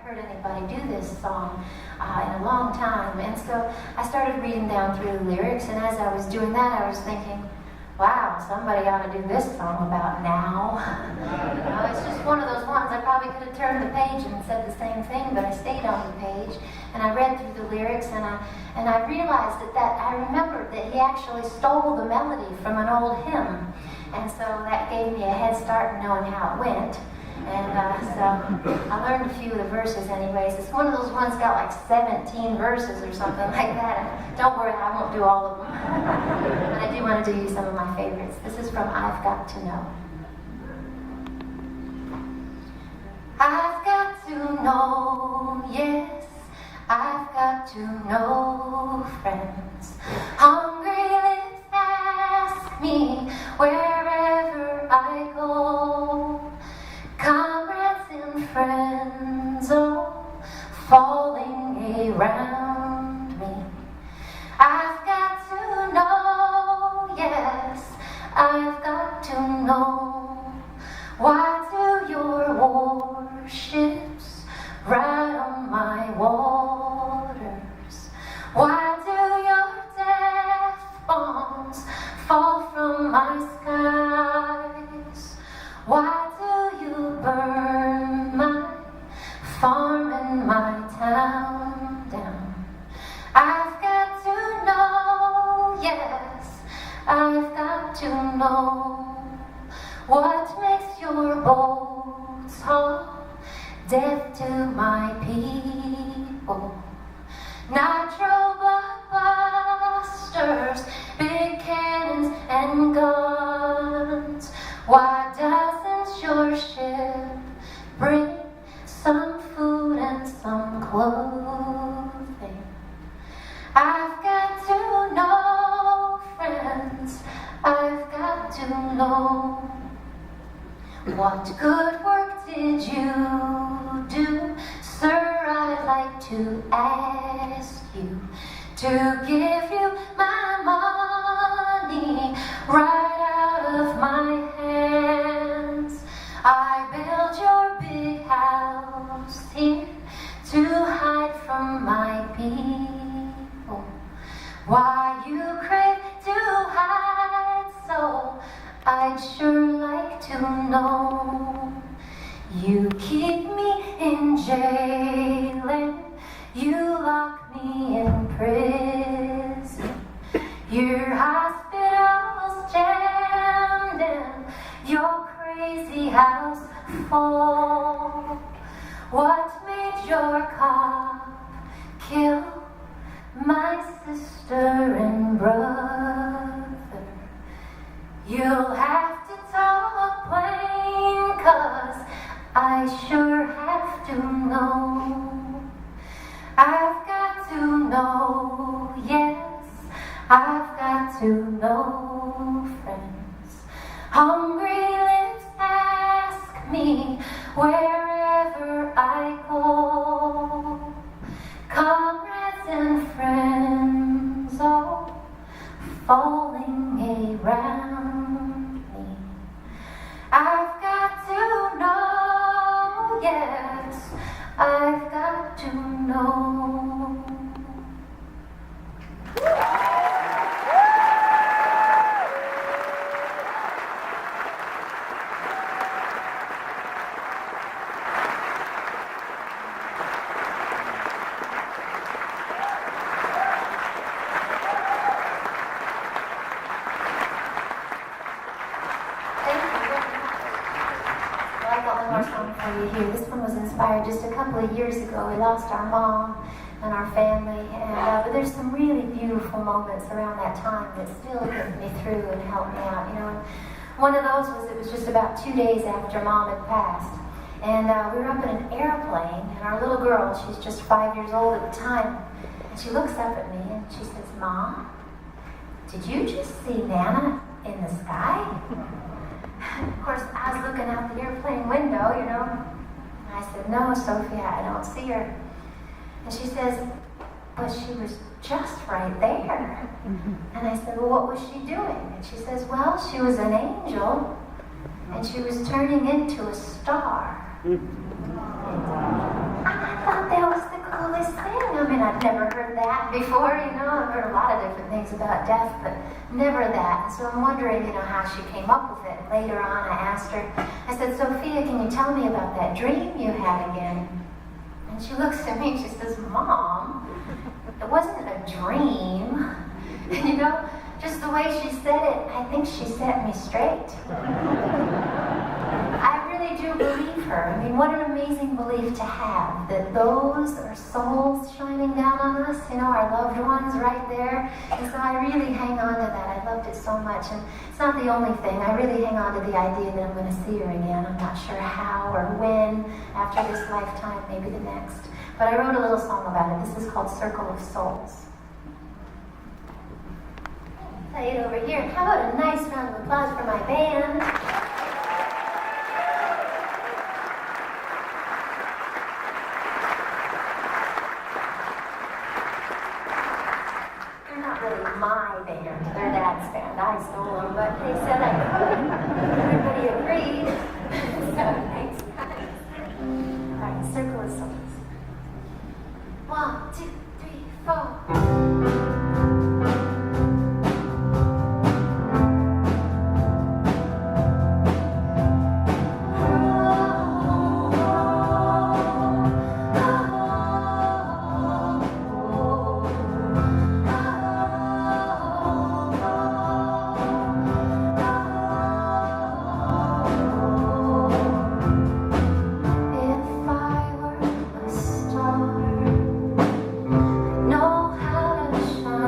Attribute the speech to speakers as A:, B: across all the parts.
A: heard anybody do this song in a long time. And so I started reading down through the lyrics, and as I was doing that, I was thinking, wow, somebody ought to do this song about now. It's just one of those ones. I probably could have turned the page and said the same thing, but I stayed on the page, and I read through the lyrics, and I realized that I remembered that he actually stole the melody from an old hymn. And so that gave me a head start in knowing how it went. And so I learned a few of the verses anyways. It's one of those ones got like 17 verses or something like that. And don't worry, I won't do all of them. But I do want to do you some of my favorites. This is from I've Got to Know. I've got to know, yes, I've got to know, friends. Hungry lips ask me wherever I go. Comrades and friends, oh, falling around me. I've got to know, yes, I've got to know. Why do your warships ride on my waters? Why do your death bombs fall from my skies? Why do you burn my farm and my town down? I've got to know, yes, I've got to know. What makes your boats haul death to my people? Nitro blockbusters, big cannons and guns. Why doesn't your ship bring some food and some clothing? I've got to know, friends, I've got to know. What good work did you do, sir? I'd like to ask you to give you my money right out of my hands. I built your big house here to hide from my people. Why you crave to hide so, I'd sure like to know. You keep me in jail and you lock me in prison. Your hospital's jammed and your crazy house full. What made your cop kill my sister and brother? You'll have to talk plain, 'cause I sure have to know. I've got to know, yes, I've got to know, friends. Hungry lips ask me wherever I go. Comrades and friends, oh, falling around me. I've got to know, yes, I've got to know. This one was inspired just a couple of years ago. We lost our mom and our family, and but there's some really beautiful moments around that time that still get me through and help me out. You know, and one of those was it was just about 2 days after Mom had passed, and we were up in an airplane, and our little girl, she's just 5 years old at the time, and she looks up at me and she says, "Mom, did you just see Nana in the sky?" Of course, I was looking out the airplane window, you know. And I said, "No, Sophia, I don't see her." And she says, "But she was just right there." And I said, "Well, what was she doing?" And she says, "Well, she was an angel, and she was turning into a star." heard that before, I've heard a lot of different things about death, but never that. So I'm wondering, how she came up with it. Later on, I asked her, I said, Sophia, can you tell me about that dream you had again? And she looks at me and she says, Mom, it wasn't a dream. Just the way she said it, I think she set me straight. I really do believe her. I mean, what an amazing belief to have, that those are souls shining down on us, our loved ones right there. And so I really hang on to that. I loved it so much. And it's not the only thing. I really hang on to the idea that I'm going to see her again. I'm not sure how or when, after this lifetime, maybe the next. But I wrote a little song about it. This is called Circle of Souls. Play it over here. How about a nice round of applause for my band? They're not really my band. They're Dad's band. I stole them, but they said I could. Everybody agreed. So thanks, guys. All right, Circle of Souls. 1, 2, 3, 4. Know how to shine.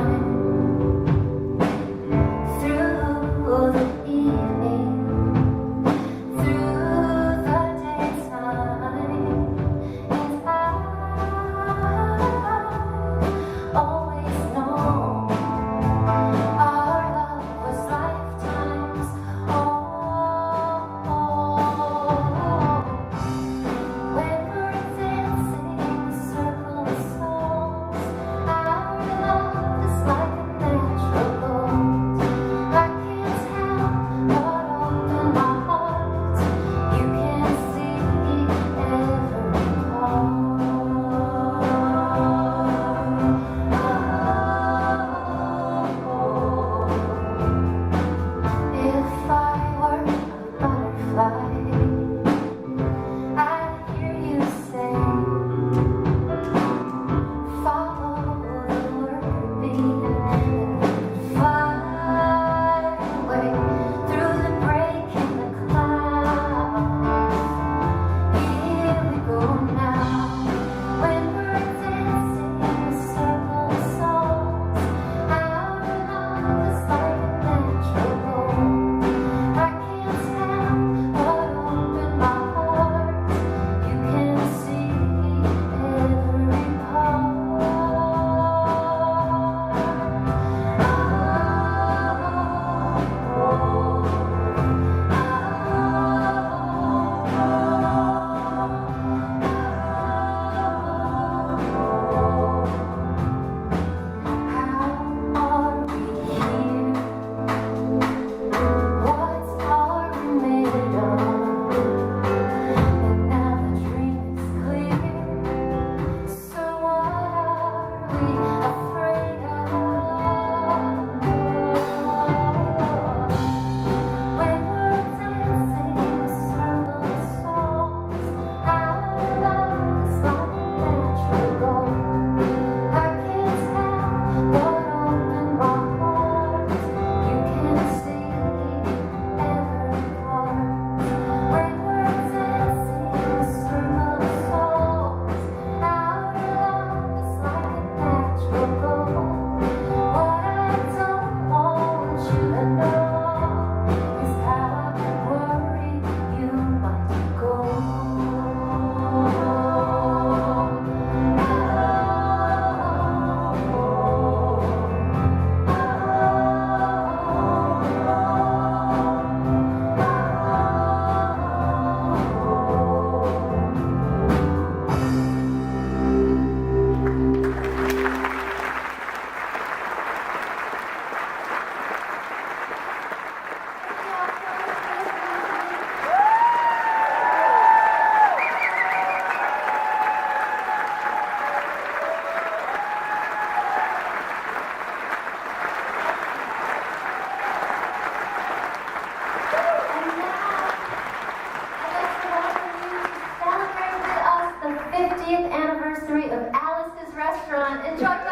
A: restaurant, enjoy